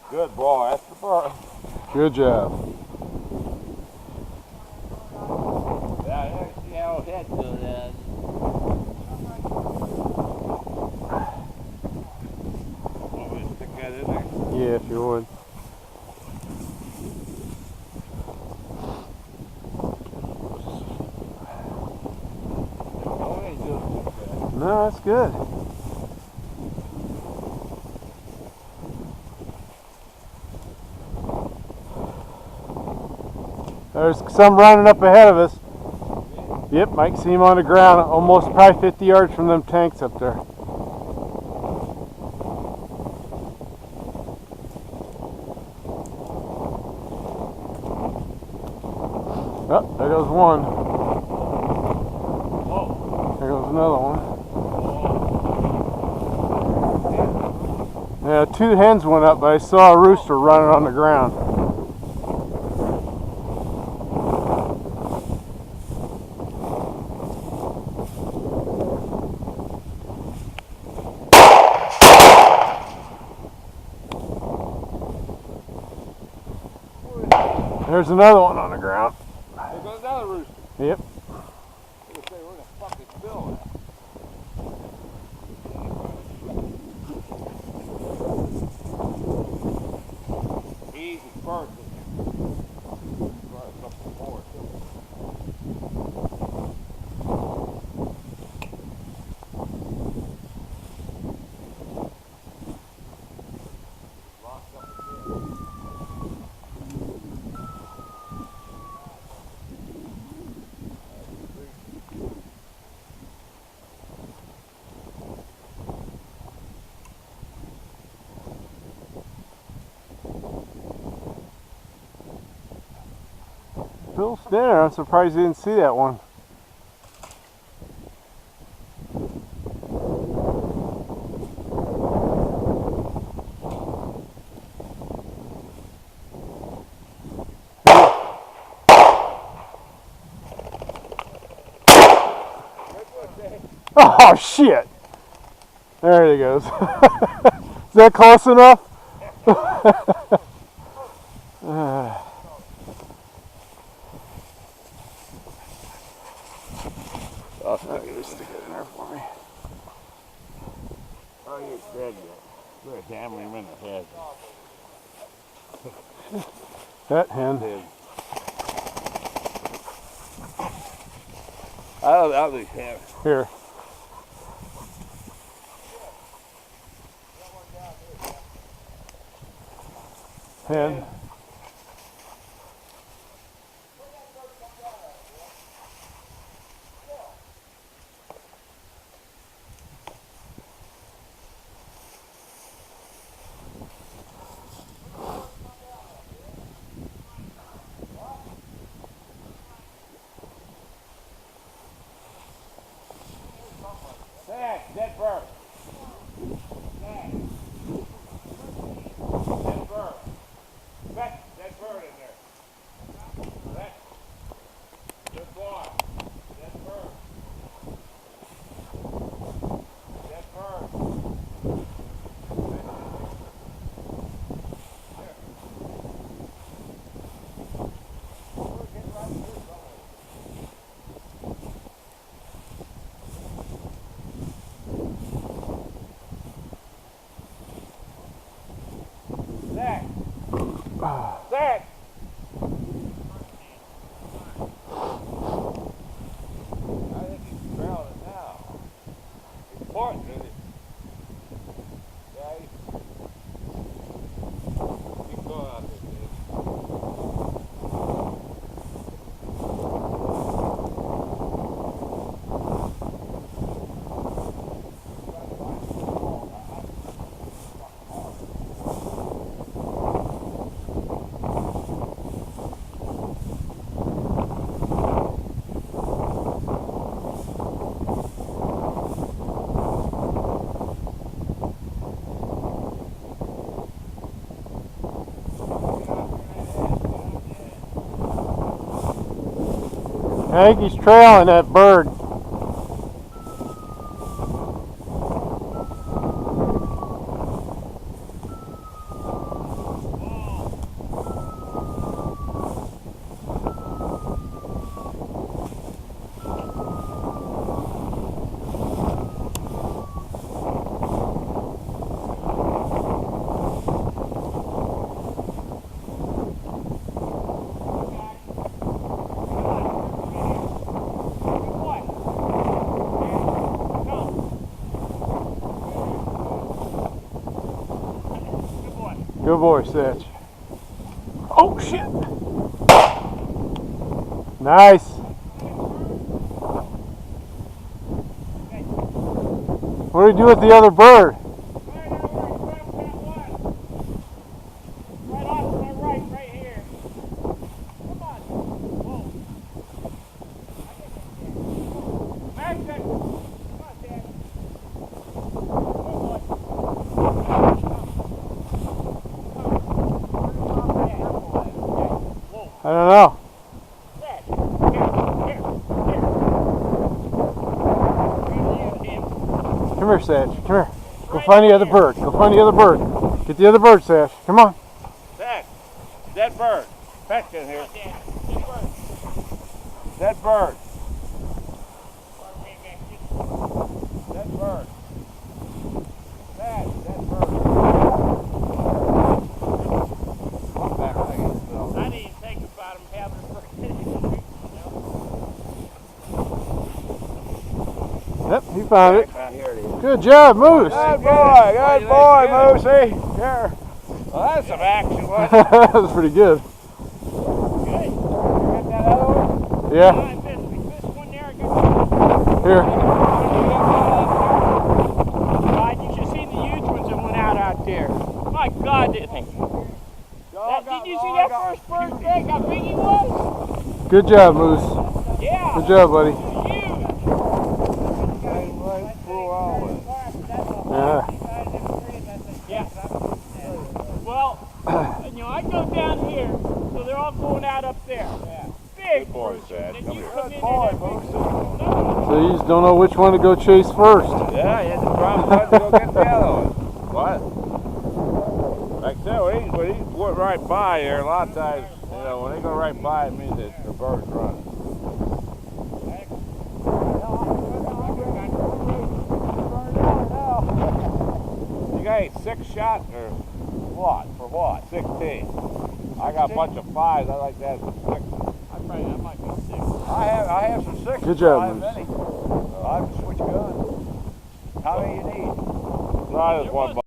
Good boy, that's the bird. Good job. Yeah, I see how his head goes in. Want me to stick that in there? Yeah, if you would. Oh, ain't doing too bad. No, that's good. There's some running up ahead of us. Yep, I can see him on the ground, almost probably 50 yards from them tanks up there. Oh, there goes one. Oh. There goes another one. Yeah, 2 hens went up, but I saw a rooster running on the ground. There's another one on the ground. There goes another rooster. Yep. I was gonna say, where the fuck is Bill at? Easy first. Got a couple more too. Locked up again. Bill's there. I'm surprised you didn't see that one. Oh shit! There he goes. Is that close enough? Oh, Stick it in there for me. oh, you're dead yet. We're hammering him in the head. That hen. I'll be hammered. Here. Hen. Zach, dead bird. Zach. Dead bird. Zach, dead bird in there. Zach. Good boy. Dead bird. Dead bird. There. We're getting right through somewhere. Zach! Zach! I think he's trailing it now. He's pointing at it. Yeah, keep going out there, Dave. I think he's trailing that bird. Good boy, Satch. Oh, shit. Nice. What do you do with the other bird? Right off to my right here. Come on. Whoa. Back there. Come on, Dad. I don't know. Come here, Satch. Come here. Go find the other bird. Go find the other bird. Get the other bird, Satch. Come on. Dad, dead bird. Peck's in here. Dead bird. Dead bird. Dad, dead bird. I didn't even think about him having a birthday. Yep, he found it. Here it is. Good job, Moose. Good boy, Moosey. Here. Well, that's some action, wasn't it? That was pretty good. Good. You got that other one? Yeah. I missed one there. Here. God, you should see the huge ones that went out there. My God, did you see that first bird thing? How big he was? Good job, Moose. Yeah. Good job, buddy. Huge. Yeah. Yeah. Well, I go down here, so they're all going out up there. Yeah. Big Good boy, birds. Dad. Then Come you here. come in Good boy, and Moose. So you just don't know which one to go chase first. Yeah, you had the problem to go get the other one. What? Like I said, when he went right by here, a lot of times, when they go right by, it means that the bird's running. You got 6 shots or what? For what? 16. I got a bunch of 5s. I like that. I might be 6. I have some 6s. Good job, I have Moose. many. I have to switch guns. How many you need? No, I just one.